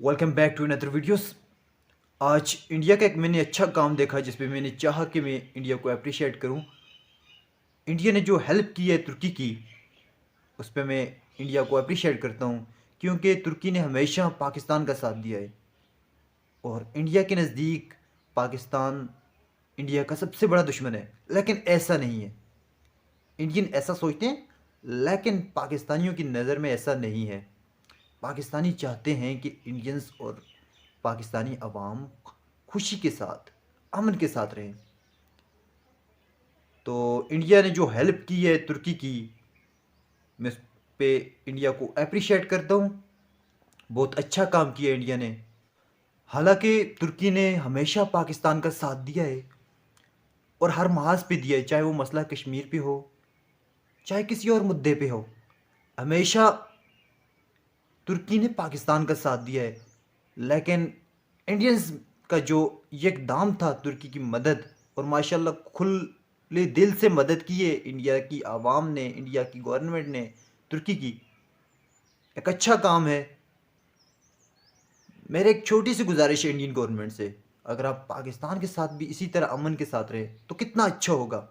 Welcome back to another videos. आज India का एक मैंने अच्छा काम देखा जिस पे मैंने चाहा कि मैं इंडिया को अप्रिशिएट करूं। इंडिया ने जो हेल्प की है तुर्की की, उस पे मैं इंडिया को अप्रिशिएट करता हूं, क्योंकि तुर्की ने हमेशा पाकिस्तान का साथ दिया है और इंडिया के नज़दीक पाकिस्तान इंडिया का सबसे बड़ा दुश्मन है। लेकिन ऐसा नहीं है, इंडियन ऐसा सोचते हैं, लेकिन पाकिस्तानियों की नज़र में ऐसा नहीं है। पाकिस्तानी चाहते हैं कि इंडियंस और पाकिस्तानी अवाम खुशी के साथ, अमन के साथ रहें। तो इंडिया ने जो हेल्प की है तुर्की की, मैं उस पे इंडिया को अप्रिशिएट करता हूँ। बहुत अच्छा काम किया इंडिया ने। हालांकि तुर्की ने हमेशा पाकिस्तान का साथ दिया है और हर महाज पे दिया है, चाहे वो मसला कश्मीर पे हो, चाहे किसी और मुद्दे पे हो। हमेशा तुर्की ने पाकिस्तान का साथ दिया है। लेकिन इंडियंस का जो ये इक़दाम था तुर्की की मदद, और माशाल्लाह खुले दिल से मदद की है इंडिया की आवाम ने, इंडिया की गवर्नमेंट ने तुर्की की, एक अच्छा काम है। मेरे एक छोटी सी गुजारिश है इंडियन गवर्नमेंट से, अगर आप पाकिस्तान के साथ भी इसी तरह अमन के साथ रहे तो कितना अच्छा होगा।